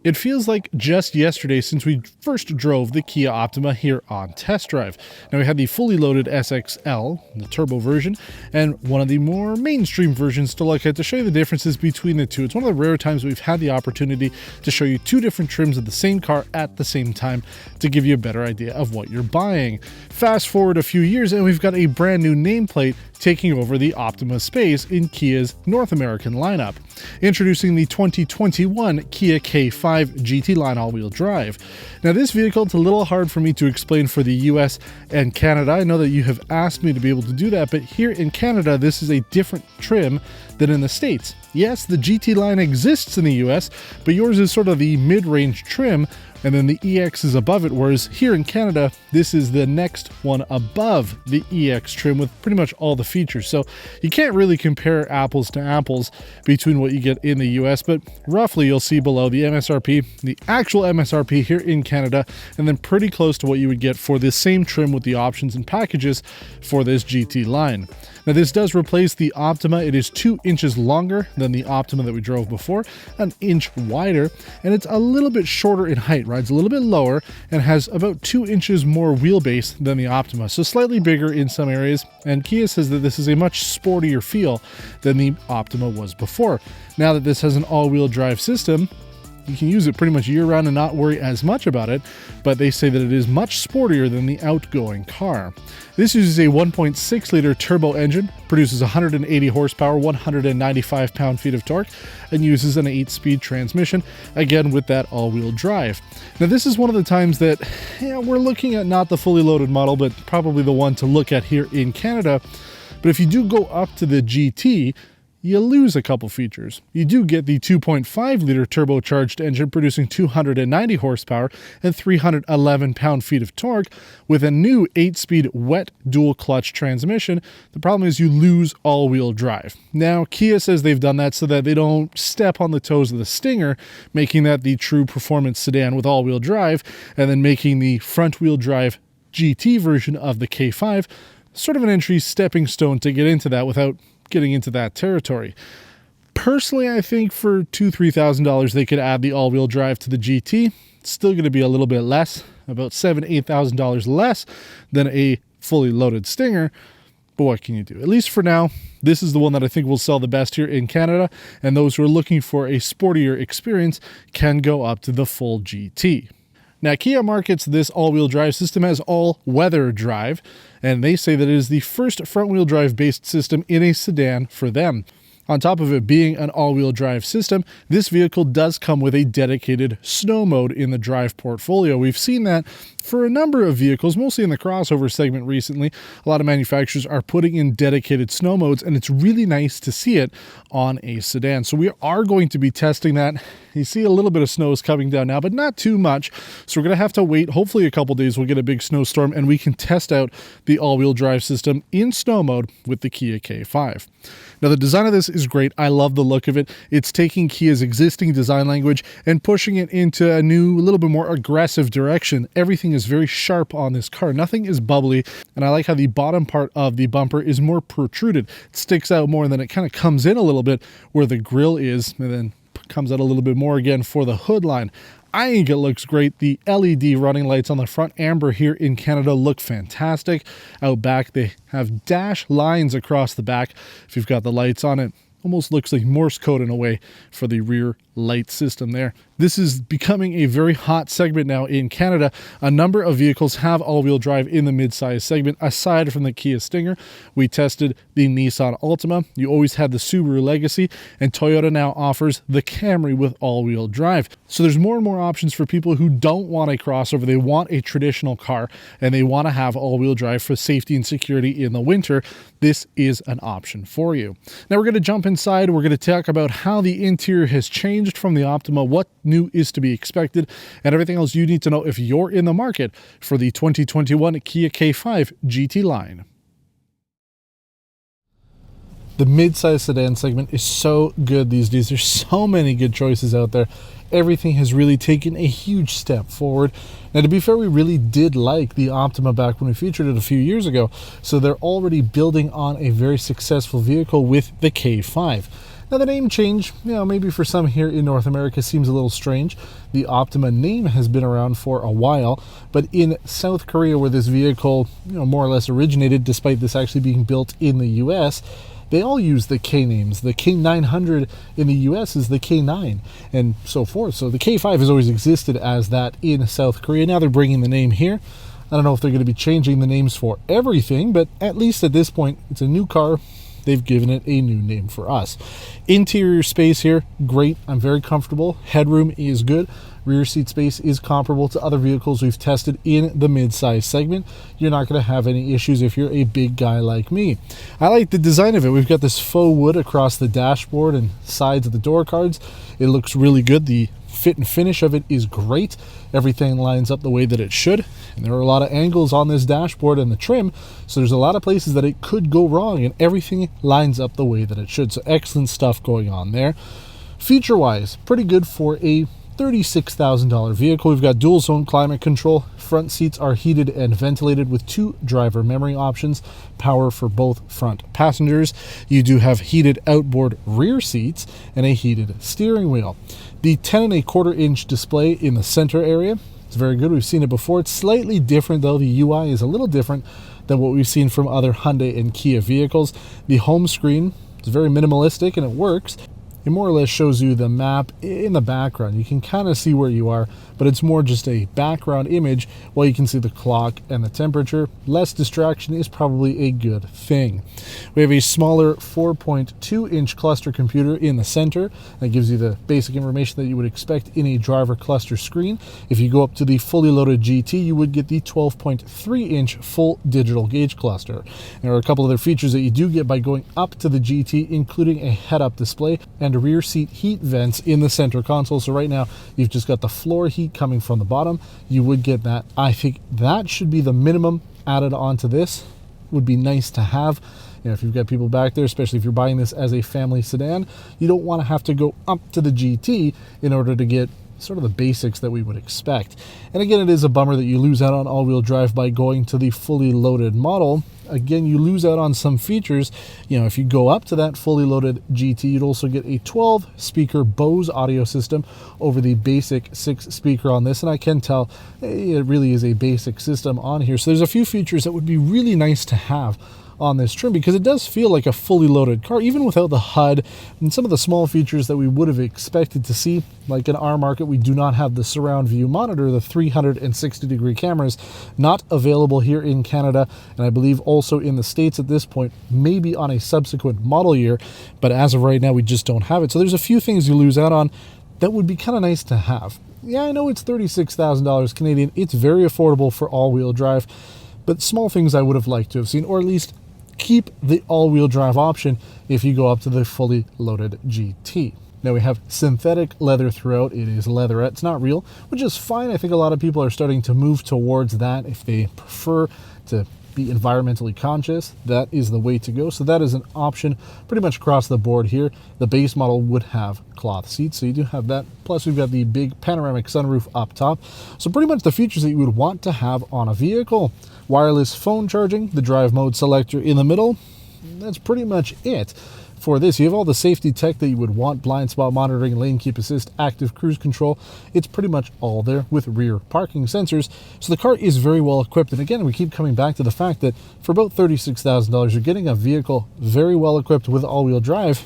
It feels like just yesterday since we first drove the Kia Optima here on Test Drive. Now we had the fully loaded SXL, the turbo version, and one of the more mainstream versions to look at to show you the differences between the two. It's one of the rare times we've had the opportunity to show you two different trims of the same car at the same time to give you a better idea of what you're buying. Fast forward a few years and we've got a brand new nameplate taking over the Optima space in Kia's North American lineup. Introducing the 2021 Kia K5 GT-Line all-wheel drive. Now this vehicle, it's a little hard for me to explain for the US and Canada. I know that you have asked me to be able to do that, but here in Canada, this is a different trim than in the States. Yes, the GT line exists in the US, but yours is sort of the mid-range trim, and then the EX is above it, whereas here in Canada, this is the next one above the EX trim with pretty much all the features. So you can't really compare apples to apples between what you get in the US, but roughly you'll see below the MSRP, the actual MSRP here in Canada, and then pretty close to what you would get for the same trim with the options and packages for this GT line. Now this does replace the Optima. It is 2 inches longer than the Optima that we drove before, an inch wider, and it's a little bit shorter in height, rides a little bit lower, and has about 2 inches more wheelbase than the Optima, so slightly bigger in some areas, and Kia says that this is a much sportier feel than the Optima was before. Now that this has an all-wheel drive system, you can use it pretty much year-round and not worry as much about it, but they say that it is much sportier than the outgoing car. This uses a 1.6-liter turbo engine, produces 180 horsepower, 195 pound-feet of torque, and uses an 8-speed transmission, again with that all-wheel drive. Now this is one of the times that we're looking at not the fully loaded model, but probably the one to look at here in Canada. But if you do go up to the GT, you lose a couple features. You do get the 2.5-liter turbocharged engine producing 290 horsepower and 311 pound-feet of torque with a new 8-speed wet dual-clutch transmission. The problem is you lose all-wheel drive. Now, Kia says they've done that so that they don't step on the toes of the Stinger, making that the true performance sedan with all-wheel drive, and then making the front-wheel drive GT version of the K5 sort of an entry stepping stone to get into that without getting into that territory. Personally, I think for $2,000-$3,000 they could add the all-wheel drive to the GT. It's still going to be a little bit less, about $7,000-$8,000 less than a fully loaded Stinger. But what can you do? At least for now, this is the one that I think will sell the best here in Canada, and those who are looking for a sportier experience can go up to the full GT. Now, Kia markets this all-wheel drive system as all-weather drive, and they say that it is the first front-wheel drive based system in a sedan for them. On top of it being an all-wheel drive system, this vehicle does come with a dedicated snow mode in the drive portfolio. We've seen that for a number of vehicles, mostly in the crossover segment recently. A lot of manufacturers are putting in dedicated snow modes, and it's really nice to see it on a sedan. So we are going to be testing that. You see a little bit of snow is coming down now, but not too much. So we're going to have to wait. Hopefully a couple days we'll get a big snowstorm and we can test out the all-wheel drive system in snow mode with the Kia K5. Now the design of this is great. I love the look of it. It's taking Kia's existing design language and pushing it into a new, a little bit more aggressive direction. Everything is very sharp on this car. Nothing is bubbly, and I like how the bottom part of the bumper is more protruded. It sticks out more, and then it kind of comes in a little bit where the grille is, and then comes out a little bit more again for the hood line. I think it looks great. The LED running lights on the front amber here in Canada look fantastic. Out back, they have dash lines across the back. If you've got the lights on it, almost looks like Morse code in a way for the rear light system there. This is becoming a very hot segment now in Canada. A number of vehicles have all-wheel drive in the mid-size segment. Aside from the Kia Stinger, we tested the Nissan Altima. You always had the Subaru Legacy, and Toyota now offers the Camry with all-wheel drive. So there's more and more options for people who don't want a crossover. They want a traditional car, and they want to have all-wheel drive for safety and security in the winter. This is an option for you. Now we're going to jump inside. We're going to talk about how the interior has changed from the Optima, what new is to be expected, and everything else you need to know if you're in the market for the 2021 Kia K5 GT line. The mid-size sedan segment is so good these days. There's so many good choices out there. Everything has really taken a huge step forward. Now, to be fair, we really did like the Optima back when we featured it a few years ago. So they're already building on a very successful vehicle with the K5. Now the name change, maybe for some here in North America seems a little strange. The Optima name has been around for a while, but in South Korea, where this vehicle, more or less originated, despite this actually being built in the US, they all use the K names. The K900 in the US is the K9 and so forth. So the K5 has always existed as that in South Korea. Now they're bringing the name here. I don't know if they're going to be changing the names for everything, but at least at this point, it's a new car. They've given it a new name for us. Interior space here, great. I'm very comfortable. Headroom is good. Rear seat space is comparable to other vehicles we've tested in the mid-size segment. You're not going to have any issues if you're a big guy like me. I like the design of it. We've got this faux wood across the dashboard and sides of the door cards. It looks really good. The fit and finish of it is great. Everything lines up the way that it should, and there are a lot of angles on this dashboard and the trim, so there's a lot of places that it could go wrong, and everything lines up the way that it should. So excellent stuff going on there. Feature wise, pretty good for a $36,000 vehicle. We've got dual zone climate control. Front seats are heated and ventilated with 2 driver memory options, power for both front passengers. You do have heated outboard rear seats and a heated steering wheel. The 10.25-inch display in the center area, it's very good. We've seen it before. It's slightly different though. The UI is a little different than what we've seen from other Hyundai and Kia vehicles. The home screen is very minimalistic and it works. It more or less shows you the map in the background. You can kind of see where you are, but it's more just a background image while you can see the clock and the temperature. Less distraction is probably a good thing. We have a smaller 4.2-inch cluster computer in the center that gives you the basic information that you would expect in a driver cluster screen. If you go up to the fully loaded GT, you would get the 12.3-inch full digital gauge cluster. There are a couple other features that you do get by going up to the GT, including a head-up display and rear seat heat vents in the center console. So right now you've just got the floor heat coming from the bottom. You would get that. I think that should be the minimum added onto this. Would be nice to have. If you've got people back there, especially if you're buying this as a family sedan, you don't want to have to go up to the GT in order to get sort of the basics that we would expect. And again, it is a bummer that you lose out on all-wheel drive by going to the fully loaded model. Again, you lose out on some features. If you go up to that fully loaded GT, you'd also get a 12-speaker Bose audio system over the basic 6-speaker on this. And I can tell it really is a basic system on here. So there's a few features that would be really nice to have on this trim, because it does feel like a fully loaded car, even without the HUD and some of the small features that we would have expected to see. Like in our market, we do not have the surround view monitor, the 360-degree cameras, not available here in Canada, and I believe also in the States at this point, maybe on a subsequent model year, but as of right now, we just don't have it. So there's a few things you lose out on that would be kind of nice to have. Yeah, I know it's $36,000 Canadian. It's very affordable for all-wheel drive, but small things I would have liked to have seen, or at least keep the all-wheel drive option if you go up to the fully loaded GT. Now we have synthetic leather throughout. It is leatherette. It's not real, which is fine. I think a lot of people are starting to move towards that if they prefer to be environmentally conscious. That is the way to go. So that is an option pretty much across the board here. The base model would have cloth seats, so you do have that. Plus we've got the big panoramic sunroof up top. So pretty much the features that you would want to have on a vehicle. Wireless phone charging, the drive mode selector in the middle. That's pretty much it for this. You have all the safety tech that you would want: blind spot monitoring, lane keep assist, active cruise control. It's pretty much all there with rear parking sensors. So the car is very well equipped. And again, we keep coming back to the fact that for about $36,000, you're getting a vehicle very well equipped with all-wheel drive.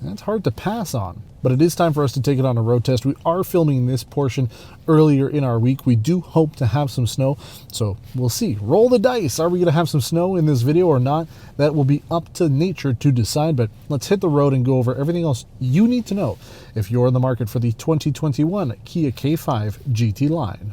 That's hard to pass on. But it is time for us to take it on a road test. We are filming this portion earlier in our week. We do hope to have some snow, so we'll see. Roll the dice. Are we going to have some snow in this video or not? That will be up to nature to decide, but let's hit the road and go over everything else you need to know if you're in the market for the 2021 Kia K5 GT-Line.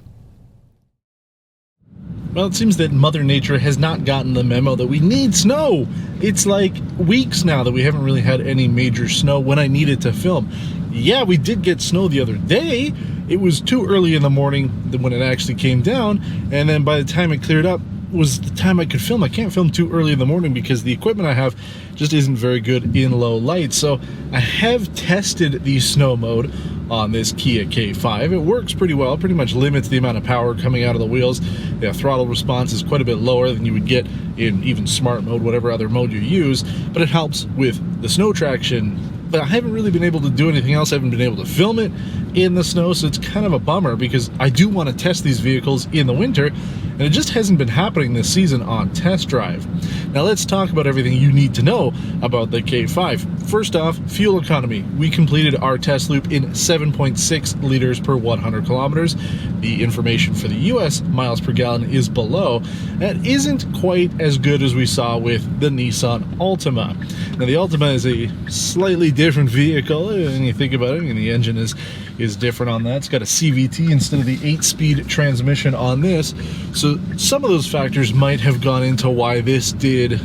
Well, it seems that Mother Nature has not gotten the memo that we need snow. It's like weeks now that we haven't really had any major snow when I needed to film. Yeah, we did get snow the other day. It was too early in the morning when it actually came down, and then by the time it cleared up was the time I could film. I can't film too early in the morning because the equipment I have just isn't very good in low light. So I have tested the snow mode on this Kia K5. It works pretty well. It pretty much limits the amount of power coming out of the wheels. The throttle response is quite a bit lower than you would get in even smart mode, whatever other mode you use, but it helps with the snow traction but I haven't really been able to do anything else. I haven't been able to film it in the snow, so it's kind of a bummer because I do want to test these vehicles in the winter, and it just hasn't been happening this season on Test Drive. Now let's talk about everything you need to know about the K5. First off, fuel economy. We completed our test loop in 7.6 liters per 100 kilometers. The information for the US miles per gallon is below. That isn't quite as good as we saw with the Nissan Altima. Now the Altima is a slightly different vehicle when you think about it, and the engine is different on that. It's got a CVT instead of the 8-speed transmission on this, so some of those factors might have gone into why this did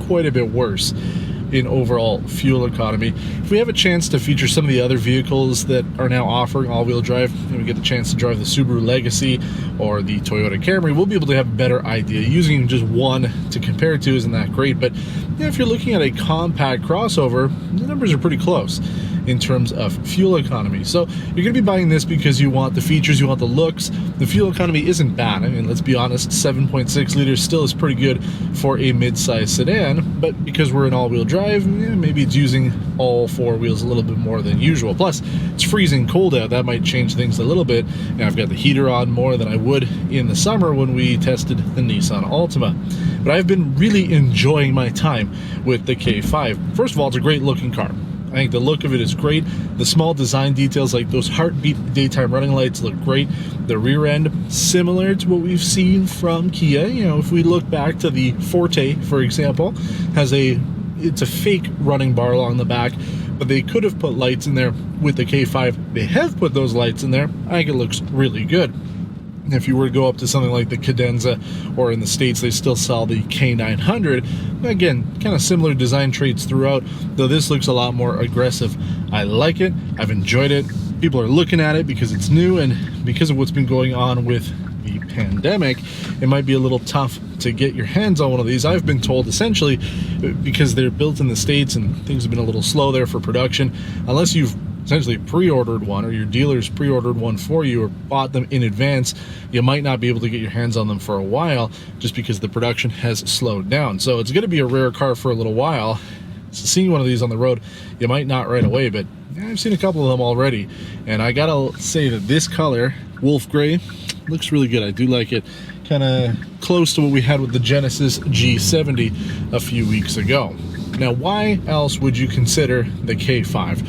quite a bit worse in overall fuel economy. If we have a chance to feature some of the other vehicles that are now offering all-wheel drive, and we get the chance to drive the Subaru Legacy or the Toyota Camry, we'll be able to have a better idea. Using just one to compare it to isn't that great, but if you're looking at a compact crossover, the numbers are pretty close in terms of fuel economy. So you're going to be buying this because you want the features, you want the looks. The fuel economy isn't bad. I mean, let's be honest, 7.6 liters still is pretty good for a mid-size sedan, but because we're in all-wheel drive, maybe it's using all four wheels a little bit more than usual. Plus, it's freezing cold out. That might change things a little bit. Now, I've got the heater on more than I would in the summer when we tested the Nissan Altima. But I've been really enjoying my time with the K5. First of all, it's a great looking car. I think the look of it is great. The small design details like those heartbeat daytime running lights look great. The rear end, similar to what we've seen from Kia. If we look back to the Forte, for example, it's a fake running bar along the back, but they could have put lights in there with the K5. They have put those lights in there. I think it looks really good. If you were to go up to something like the Cadenza, or in the States they still sell the K900, again, kind of similar design traits throughout, though this looks a lot more aggressive. I like it. I've enjoyed it. People are looking at it because it's new, and because of what's been going on with the pandemic, it might be a little tough to get your hands on one of these. I've been told, essentially, because they're built in the States and things have been a little slow there for production, unless you've essentially pre-ordered one, or your dealer's pre-ordered one for you, or bought them in advance, you might not be able to get your hands on them for a while just because the production has slowed down. So it's going to be a rare car for a little while. So seeing one of these on the road, you might not right away, but I've seen a couple of them already, and I gotta say that this color, wolf gray, looks really good. I do like it. Kind of close to what we had with the Genesis G70 a few weeks ago. Now, why else would you consider the K5?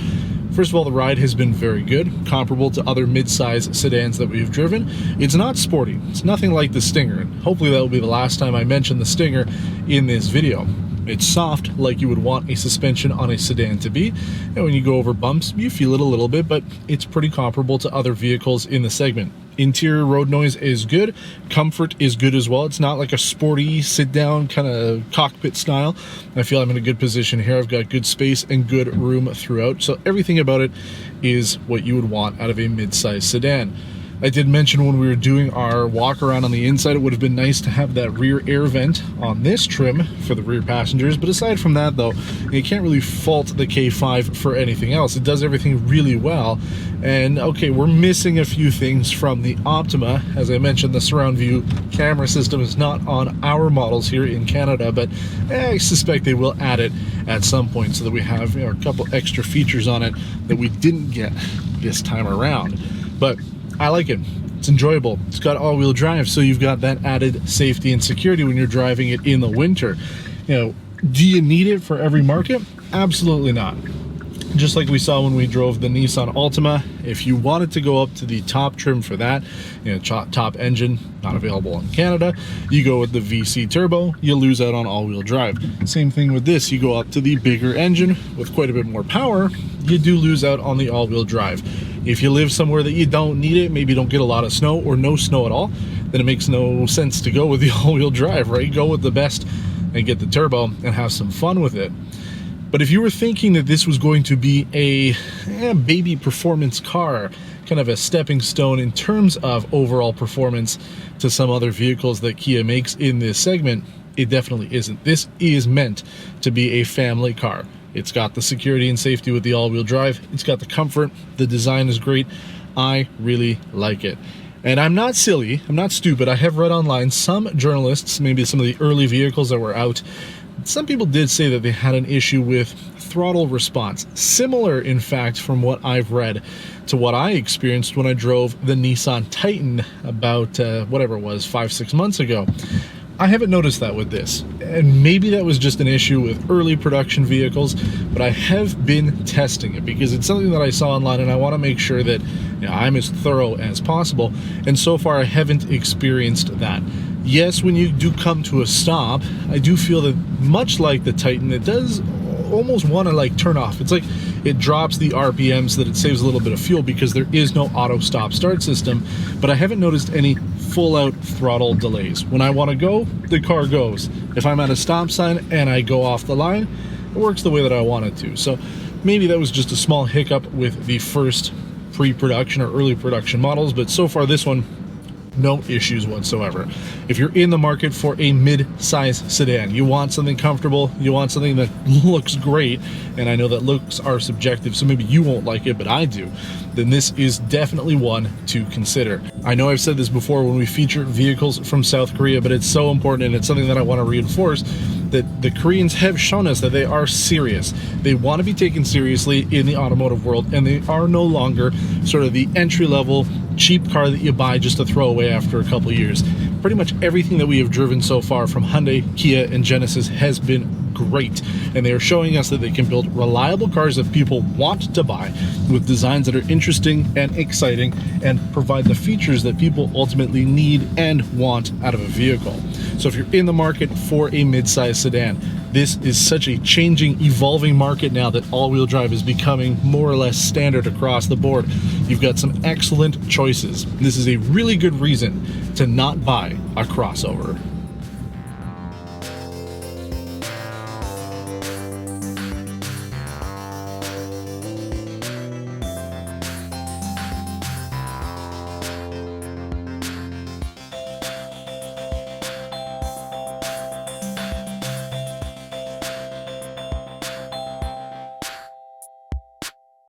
First of all, the ride has been very good, comparable to other mid-size sedans that we've driven. It's not sporty. It's nothing like the Stinger, and hopefully that will be the last time I mention the Stinger in this video. It's soft, like you would want a suspension on a sedan to be, and when you go over bumps, you feel it a little bit, but it's pretty comparable to other vehicles in the segment. Interior road noise is good. Comfort is good as well. It's not like a sporty sit-down kind of cockpit style. I feel I'm in a good position here. I've got good space and good room throughout, so everything about it is what you would want out of a mid-size sedan. I did mention when we were doing our walk around on the inside, it would have been nice to have that rear air vent on this trim for the rear passengers, but aside from that though, you can't really fault the K5 for anything else. It does everything really well, and okay, we're missing a few things from the Optima. As I mentioned, the surround view camera system is not on our models here in Canada, but I suspect they will add it at some point so that we have a couple extra features on it that we didn't get this time around. But I like it. It's enjoyable. It's got all-wheel drive, so you've got that added safety and security when you're driving it in the winter. Do you need it for every market? Absolutely not. Just like we saw when we drove the Nissan Altima, if you wanted to go up to the top trim for that, top engine, not available in Canada, you go with the VC turbo, you lose out on all-wheel drive. Same thing with this, you go up to the bigger engine with quite a bit more power, you do lose out on the all-wheel drive. If you live somewhere that you don't need it, maybe you don't get a lot of snow or no snow at all, then it makes no sense to go with the all-wheel drive, right? Go with the best and get the turbo and have some fun with it. But if you were thinking that this was going to be a baby performance car, kind of a stepping stone in terms of overall performance to some other vehicles that Kia makes in this segment, it definitely isn't. This is meant to be a family car. It's got the security and safety with the all-wheel drive. It's got the comfort. The design is great. I really like it. And I'm not silly. I'm not stupid. I have read online some journalists, maybe some of the early vehicles that were out, some people did say that they had an issue with throttle response, similar in fact from what I've read to what I experienced when I drove the Nissan Titan about whatever it was 5-6 months ago. I haven't noticed that with this, and maybe that was just an issue with early production vehicles, but I have been testing it because it's something that I saw online and I want to make sure that I'm as thorough as possible, and so far I haven't experienced that. Yes, when you do come to a stop, I do feel that much like the Titan, it does almost want to like turn off. It's like it drops the RPM so that it saves a little bit of fuel because there is no auto stop start system, but I haven't noticed any full out throttle delays. When I want to go, the car goes. If I'm at a stop sign and I go off the line, it works the way that I want it to. So maybe that was just a small hiccup with the first pre-production or early production models, but so far this one, no issues whatsoever. If you're in the market for a mid-size sedan, you want something comfortable, you want something that looks great, and I know that looks are subjective, so maybe you won't like it, but I do, then this is definitely one to consider. I know I've said this before when we feature vehicles from South Korea, but it's so important, and it's something that I want to reinforce, that the Koreans have shown us that they are serious. They want to be taken seriously in the automotive world, and they are no longer sort of the entry-level cheap car that you buy just to throw away after a couple of years. Pretty much everything that we have driven so far from Hyundai, Kia, and Genesis has been great, and they are showing us that they can build reliable cars that people want to buy with designs that are interesting and exciting and provide the features that people ultimately need and want out of a vehicle. So if you're in the market for a mid-size sedan, this is such a changing, evolving market now that all-wheel drive is becoming more or less standard across the board. You've got some excellent choices. This is a really good reason to not buy a crossover.